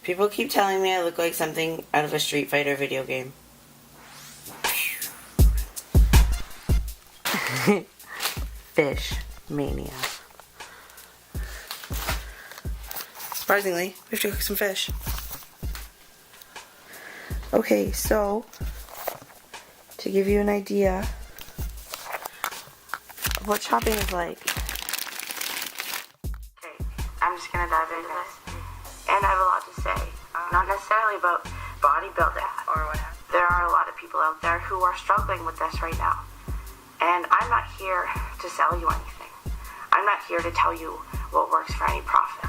People keep telling me I look like something out of a Street Fighter video game. Fish mania. Surprisingly, we have to cook some fish. Okay, so to give you an idea of what shopping is like. Okay, I'm just gonna dive into this. And I have a lot to say. Not necessarily about bodybuilding or whatever. There are a lot of people out there who are struggling with this right now. And I'm not here to sell you anything. I'm not here to tell you what works for any profit.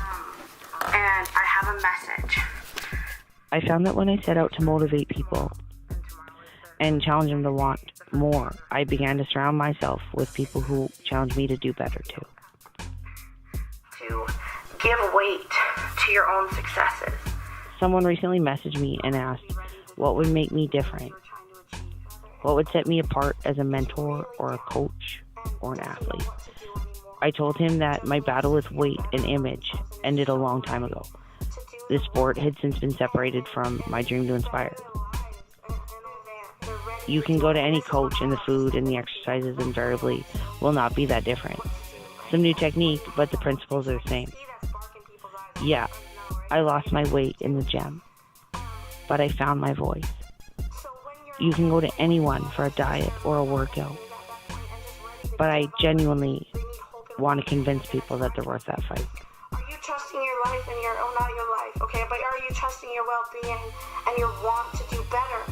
And I have a message. I found that when I set out to motivate people and challenge them to want more, I began to surround myself with people who challenge me to do better too. To give weight to your own successes. Someone recently messaged me and asked what would make me different. What would set me apart as a mentor or a coach or an athlete? I told him that my battle with weight and image ended a long time ago. This sport had since been separated from my dream to inspire. You can go to any coach and the food and the exercises invariably will not be that different. Some new technique, but the principles are the same. Yeah, I lost my weight in the gym, but I found my voice. You can go to anyone for a diet or a workout, but I genuinely want to convince people that they're worth that fight. Are you trusting your life and your, not your life, okay, but are you trusting your well-being and your want to do better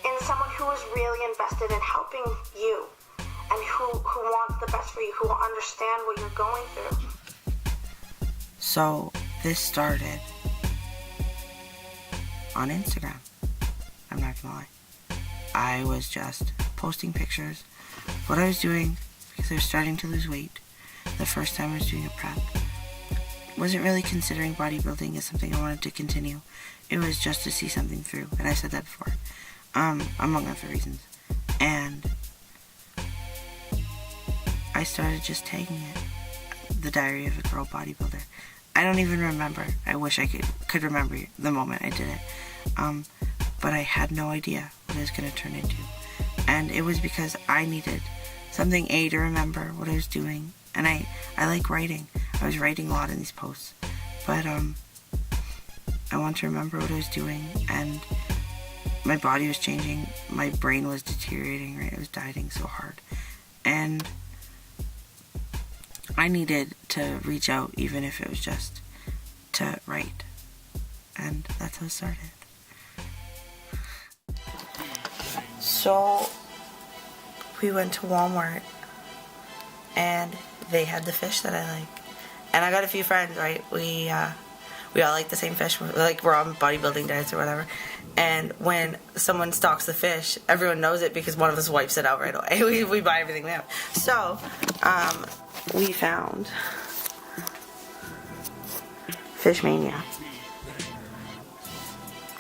in someone who is really invested in helping you and who wants the best for you, who will understand what you're going through? So this started on Instagram. I'm not gonna lie. I was just posting pictures of what I was doing because I was starting to lose weight. The first time I was doing a prep. Wasn't really considering bodybuilding as something I wanted to continue. It was just to see something through, and I said that before, among other reasons. And I started just tagging it, the Diary of a Girl Bodybuilder. I don't even remember. I wish I could remember the moment I did it. But I had no idea what it was going to turn into. And it was because I needed something, to remember what I was doing. And I like writing. I was writing a lot in these posts. But I want to remember what I was doing. And my body was changing. My brain was deteriorating, right? I was dieting so hard. And I needed to reach out, even if it was just to write. And that's how it started. So we went to Walmart and they had the fish that I like. And I got a few friends, right? We all like the same fish. We're on bodybuilding diets or whatever. And when someone stocks the fish, everyone knows it because one of us wipes it out right away. We buy everything we have. So we found Fish Mania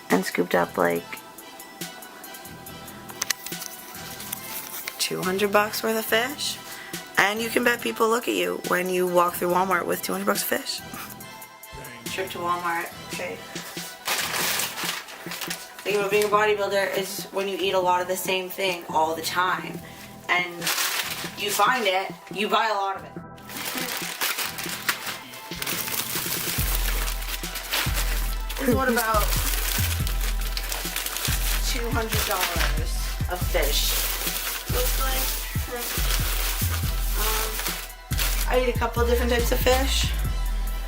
and scooped up like $200 worth of fish. And you can bet people look at you when you walk through Walmart with $200 of fish. Trip to Walmart, okay. The thing about being a bodybuilder is when you eat a lot of the same thing all the time and you find it, you buy a lot of it. This is what about $200 of fish looks like. I eat a couple different types of fish,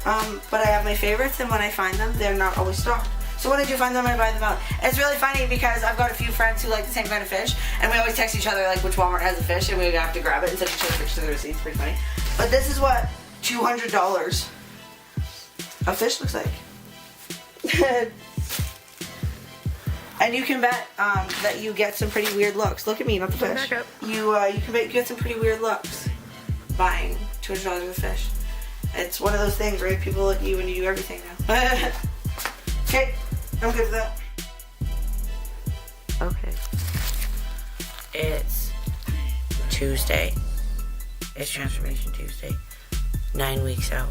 but I have my favorites, and when I find them, they're not always stocked. So when I do find them, I buy them out. And it's really funny because I've got a few friends who like the same kind of fish, and we always text each other like which Walmart has the fish, and we have to grab it and send each other pictures of the receipts. Pretty funny. But this is what $200 of fish looks like. And you can bet that you get some pretty weird looks. Look at me, not the fish. You can bet you get some pretty weird looks buying $200 of fish. It's one of those things, right? People look at you when you do everything now. Okay, I'm good for that. Okay. It's Tuesday. It's Transformation Tuesday. 9 weeks out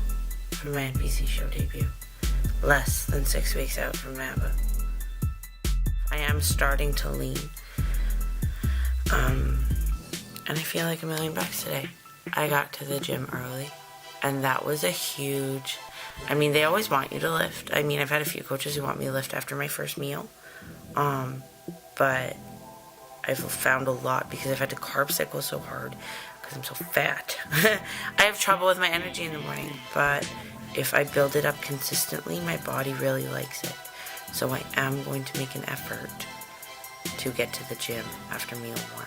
from my NBC show debut. less than 6 weeks out from that, but I am starting to lean. And I feel like $1 million today. I got to the gym early, and that was a huge, I mean, they always want you to lift. I mean, I've had a few coaches who want me to lift after my first meal, but I've found a lot because I've had to carb cycle so hard because I'm so fat. I have trouble with my energy in the morning, but if I build it up consistently, my body really likes it. So I am going to make an effort to get to the gym after meal 1.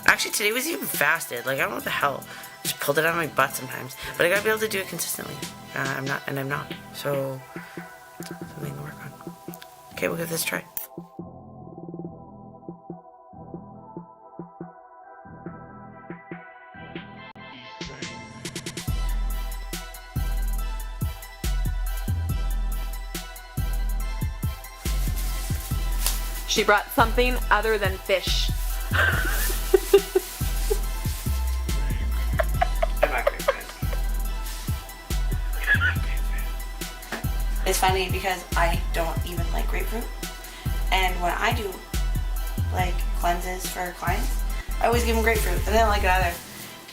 Actually, today was even fasted. Like, I don't know what the hell. I just pulled it out of my butt sometimes. But I gotta be able to do it consistently. I'm not. So, something to work on. Okay, we'll give this a try. She brought something other than fish. It's funny because I don't even like grapefruit, and when I do like cleanses for clients, I always give them grapefruit, and they don't like it either.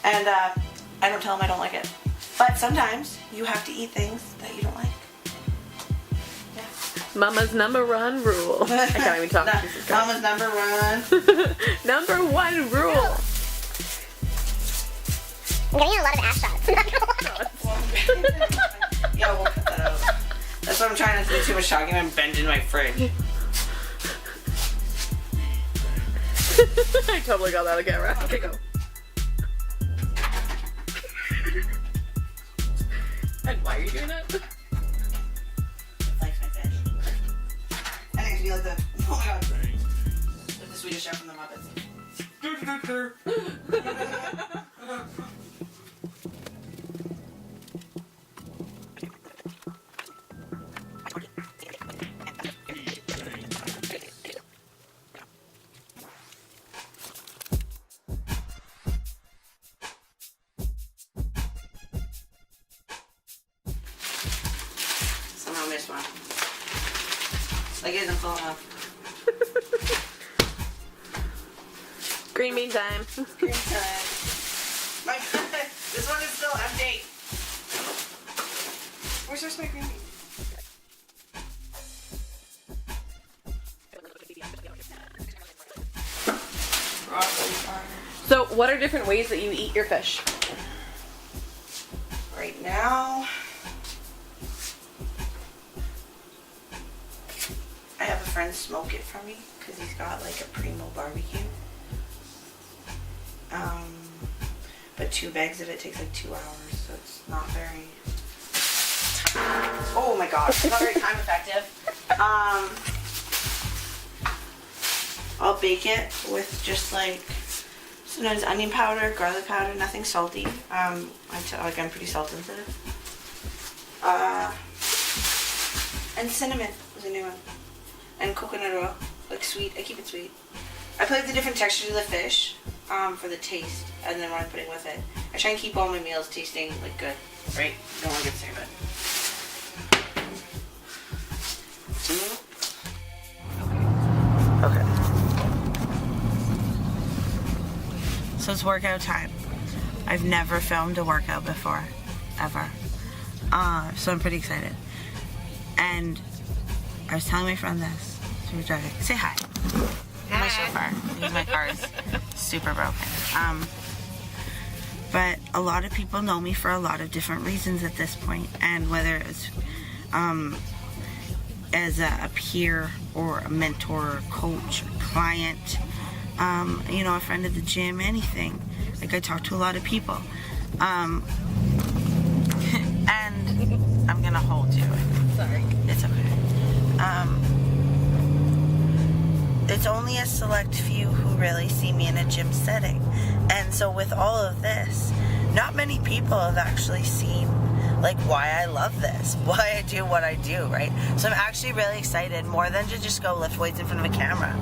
And I don't tell them I don't like it. But sometimes you have to eat things that you don't like. Yeah. Mama's #1 rule. I can't even talk. Mama's #1. #1 rule. I'm getting a lot of ass shots. Yeah, we'll cut that out. That's what I'm trying not to do too much talking. I'm bending my fridge. I totally got that on camera. Okay, go. And why are you doing that? Like my fish. I think it's be like the, oh my god, like the Swedish chef from the Muppets. Somehow missed one. Like it isn't full enough. Green bean time. Green time. My god, this one is still empty. Where's the rest of my green bean? So, what are different ways that you eat your fish? Right now, I have a friend smoke it for me because he's got like a primo barbecue. But 2 bags of it takes like 2 hours, so it's not very. Oh my gosh, it's not very time effective. I'll bake it with just like sometimes onion powder, garlic powder, nothing salty. I'm pretty salt sensitive. And cinnamon is a new one. And coconut oil, like sweet. I keep it sweet. I play with the different textures of the fish for the taste, and then what I'm putting with it. I try and keep all my meals tasting like good, right? Don't want to get sick of it. Okay. So it's workout time. I've never filmed a workout before, ever. So I'm pretty excited. And I was telling my friend this. So we're driving. Say hi. My chauffeur. Because my car is super broken. But a lot of people know me for a lot of different reasons at this point. And whether it's as a peer or a mentor or coach or client, you know, a friend at the gym, anything. Like I talk to a lot of people. And I'm gonna hold you. Sorry. It's okay. It's only a select few who really see me in a gym setting. And so with all of this, not many people have actually seen like why I love this, why I do what I do, right? So I'm actually really excited, more than to just go lift weights in front of a camera,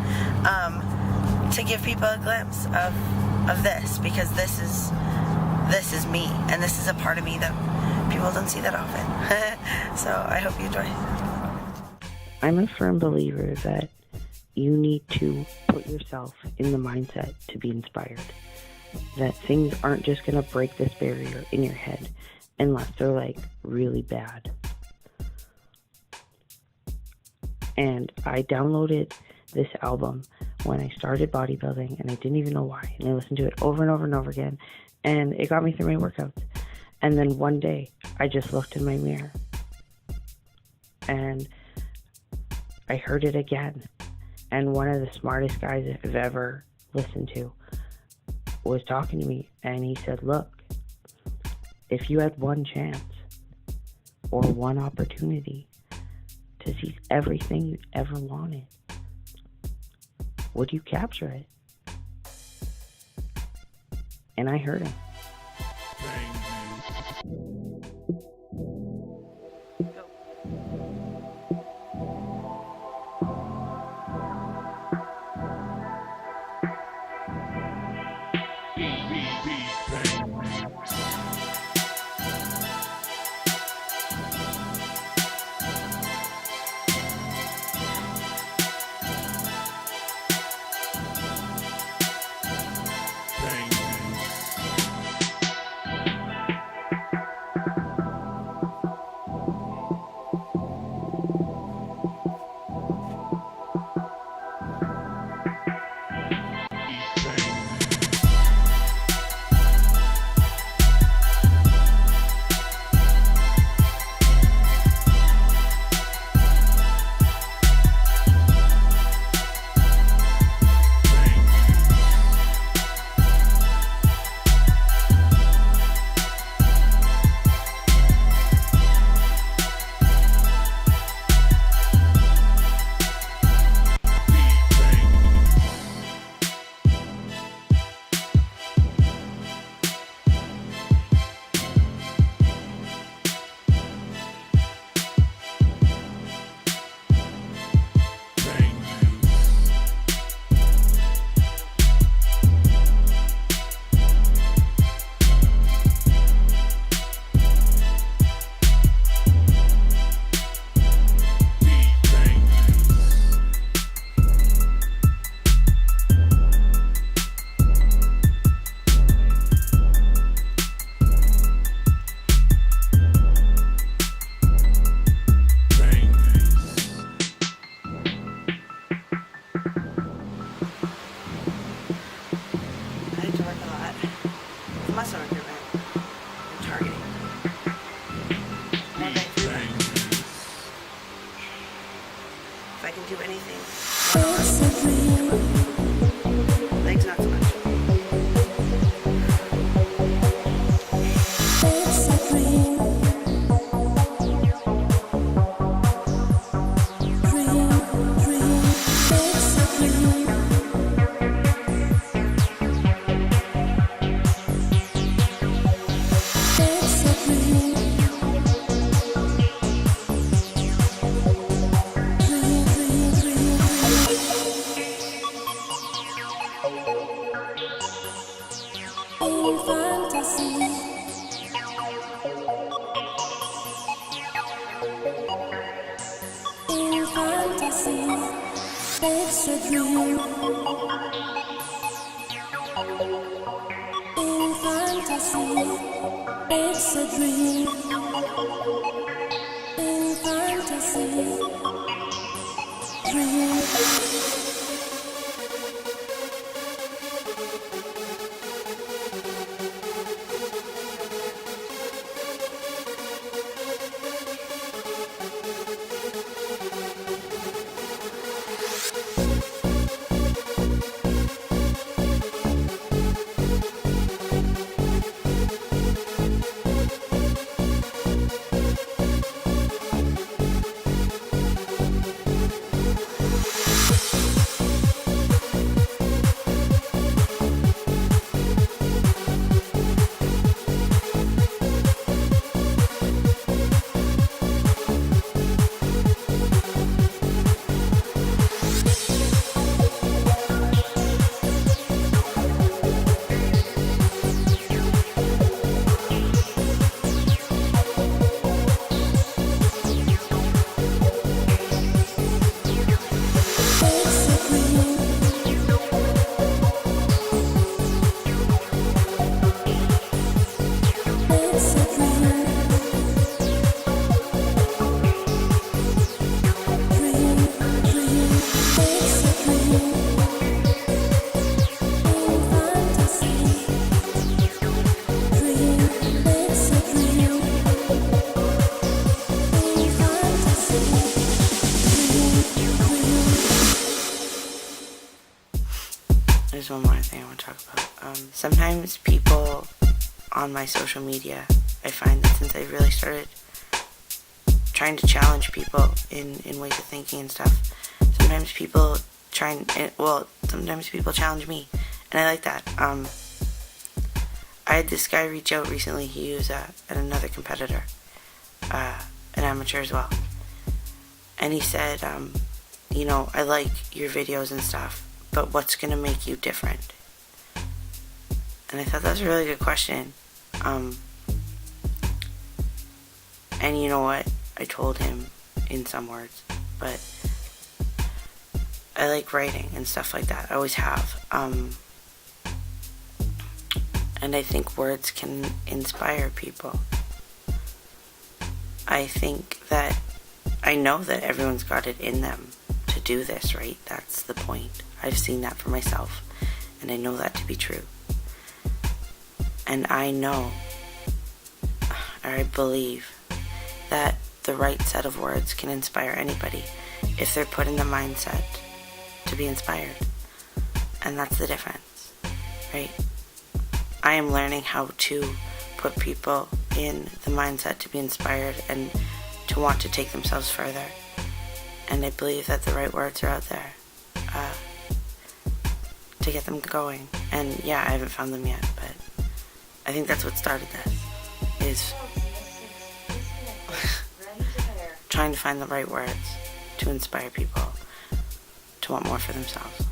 to give people a glimpse of this, because this is me, and this is a part of me that people don't see that often. So I hope you enjoy. I'm a firm believer that you need to put yourself in the mindset to be inspired. That things aren't just going to break this barrier in your head unless they're like really bad. And I downloaded this album when I started bodybuilding, and I didn't even know why. And I listened to it over and over and over again, and it got me through my workouts. And then one day, I just looked in my mirror, and I heard it again. And one of the smartest guys I've ever listened to was talking to me, and he said, look, if you had one chance or one opportunity to seize everything you ever wanted, would you capture it? And I heard him. Muscle recruitment and targeting. If I can do anything, legs not so much. It's a dream. In fantasy, it's a dream. In fantasy, dream. there's one more thing I want to talk about. Sometimes people on my social media, I find that since I really started trying to challenge people in ways of thinking and stuff, sometimes people sometimes people challenge me, and I like that. I had this guy reach out recently. He was another competitor, an amateur as well, and he said, you know, I like your videos and stuff, but what's gonna make you different? And I thought that was a really good question. And you know what? I told him in some words, but I like writing and stuff like that. I always have. And I think words can inspire people. I think that I know that everyone's got it in them to do this, right? That's the point. I've seen that for myself, and I know that to be true. And I know, or I believe, that the right set of words can inspire anybody if they're put in the mindset to be inspired. And that's the difference, right? I am learning how to put people in the mindset to be inspired and to want to take themselves further. And I believe that the right words are out there to get them going. And yeah, I haven't found them yet, but I think that's what started this, is trying to find the right words to inspire people to want more for themselves.